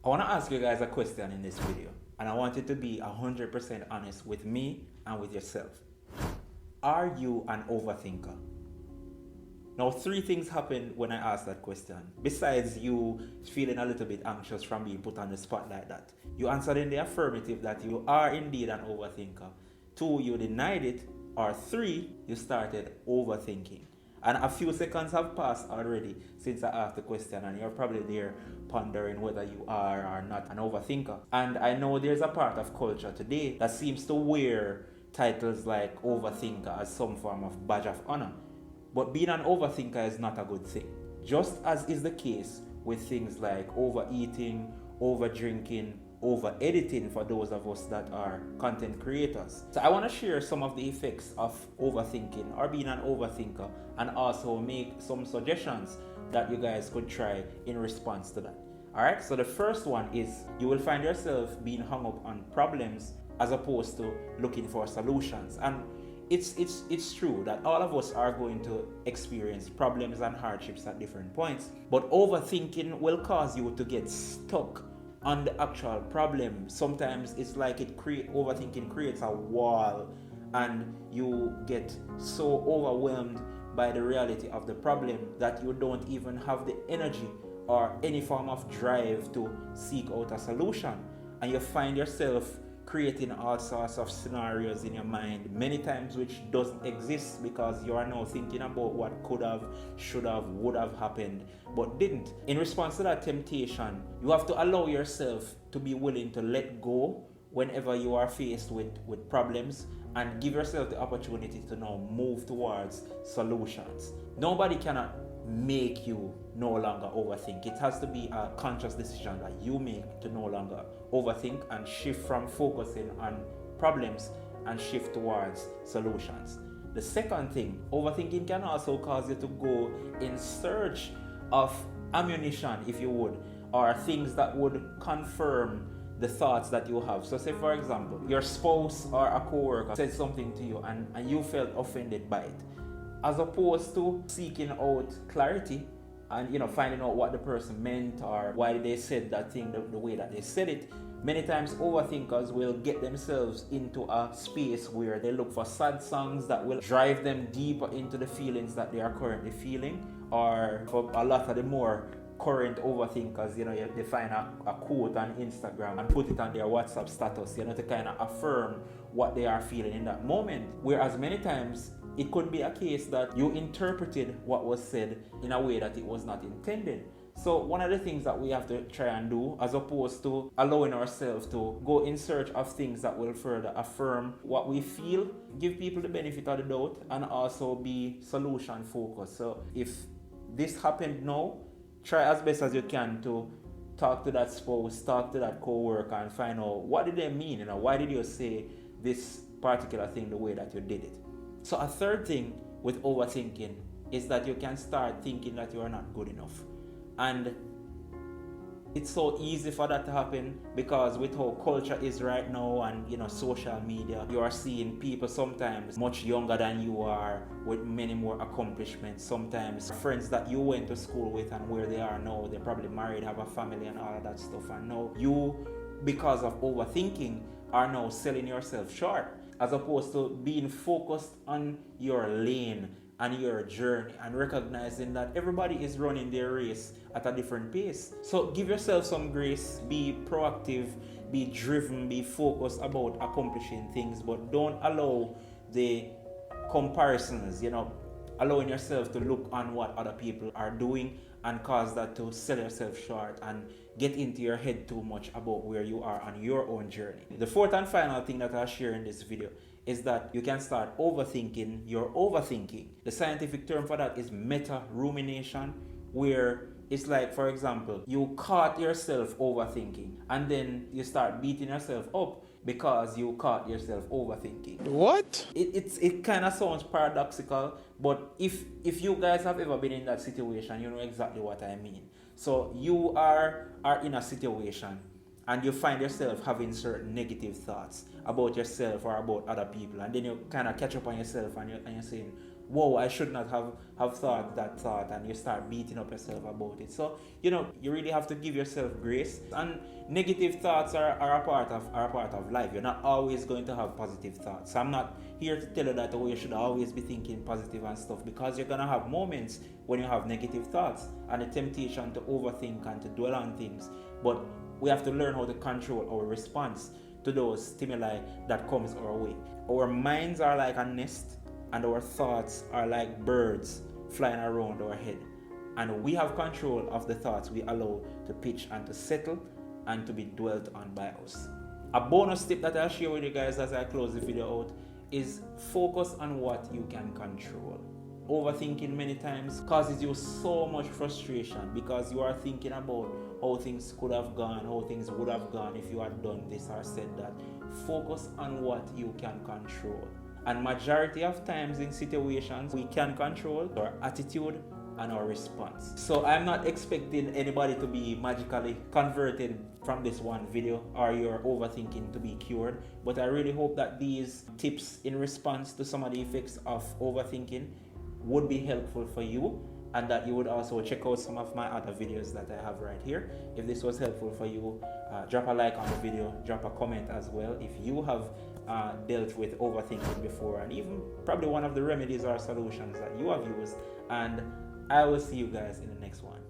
I want to ask you guys a question in this video, and I want you to be 100% honest with me and with yourself. Are you an overthinker? Now, three things happen when I ask that question. Besides you feeling a little bit anxious from being put on the spot like that, you answered in the affirmative that you are indeed an overthinker. Two, you denied it. Or three, you started overthinking. And a few seconds have passed already since I asked the question, and you're probably there pondering whether you are or not an overthinker. And I know there's a part of culture today that seems to wear titles like overthinker as some form of badge of honor. But being an overthinker is not a good thing. Just as is the case with things like overeating, overdrinking, over editing for those of us that are content creators. So I want to share some of the effects of overthinking or being an overthinker, and also make some suggestions that you guys could try in response to that. Alright, so the first one is you will find yourself being hung up on problems as opposed to looking for solutions. And it's true that all of us are going to experience problems and hardships at different points, but overthinking will cause you to get stuck on the actual problem. Sometimes it's like overthinking creates a wall, and you get so overwhelmed by the reality of the problem that you don't even have the energy or any form of drive to seek out a solution, and you find yourself creating all sorts of scenarios in your mind, many times which doesn't exist, because you are now thinking about what could have, should have, would have happened, but didn't. In response to that temptation, you have to allow yourself to be willing to let go whenever you are faced with problems, and give yourself the opportunity to now move towards solutions. Nobody cannot make you no longer overthink. It has to be a conscious decision that you make to no longer overthink and shift from focusing on problems and shift towards solutions. The second thing, overthinking can also cause you to go in search of ammunition, if you would, or things that would confirm the thoughts that you have. So say for example, your spouse or a coworker said something to you, and you felt offended by it. As opposed to seeking out clarity and finding out what the person meant or why they said that thing the way that they said it, many times overthinkers will get themselves into a space where they look for sad songs that will drive them deeper into the feelings that they are currently feeling. Or for a lot of the more current overthinkers, they find a quote on Instagram and put it on their WhatsApp status, to kind of affirm what they are feeling in that moment. Whereas many times it could be a case that you interpreted what was said in a way that it was not intended. So one of the things that we have to try and do, as opposed to allowing ourselves to go in search of things that will further affirm what we feel, give people the benefit of the doubt, and also be solution focused. So if this happened now, try as best as you can to talk to that spouse, talk to that co-worker, and find out what did they mean, why did you say this particular thing the way that you did it. So a third thing with overthinking is that you can start thinking that you are not good enough. And it's so easy for that to happen because with how culture is right now and social media, you are seeing people sometimes much younger than you are with many more accomplishments. Sometimes friends that you went to school with and where they are now, they're probably married, have a family and all of that stuff. And now you, because of overthinking, are now selling yourself short, as opposed to being focused on your lane and your journey and recognizing that everybody is running their race at a different pace. So give yourself some grace, be proactive, be driven, be focused about accomplishing things, but don't allow the comparisons, allowing yourself to look on what other people are doing and cause that to sell yourself short and get into your head too much about where you are on your own journey. The fourth and final thing that I'll share in this video is that you can start overthinking your overthinking. The scientific term for that is meta-rumination, where it's like, for example, you caught yourself overthinking and then you start beating yourself up because you caught yourself overthinking. What? It kind of sounds paradoxical, but if you guys have ever been in that situation, you know exactly what I mean. So you are in a situation and you find yourself having certain negative thoughts about yourself or about other people, and then you kind of catch up on yourself and you're saying, whoa, I should not have thought that thought, and you start beating up yourself about it. So, you really have to give yourself grace. And negative thoughts are a part of life. You're not always going to have positive thoughts. So I'm not here to tell you that, oh, you should always be thinking positive and stuff, because you're gonna have moments when you have negative thoughts and the temptation to overthink and to dwell on things. But we have to learn how to control our response to those stimuli that comes our way. Our minds are like a nest, and our thoughts are like birds flying around our head. And we have control of the thoughts we allow to pitch and to settle and to be dwelt on by us. A bonus tip that I'll share with you guys as I close the video out is focus on what you can control. Overthinking many times causes you so much frustration because you are thinking about how things could have gone, how things would have gone if you had done this or said that. Focus on what you can control. And majority of times in situations we can control our attitude and our response. So I'm not expecting anybody to be magically converted from this one video or your overthinking to be cured, but I really hope that these tips in response to some of the effects of overthinking would be helpful for you, and that you would also check out some of my other videos that I have right here. If this was helpful for you, drop a like on the video, drop a comment as well if you have dealt with overthinking before, and even probably one of the remedies or solutions that you have used. And I will see you guys in the next one.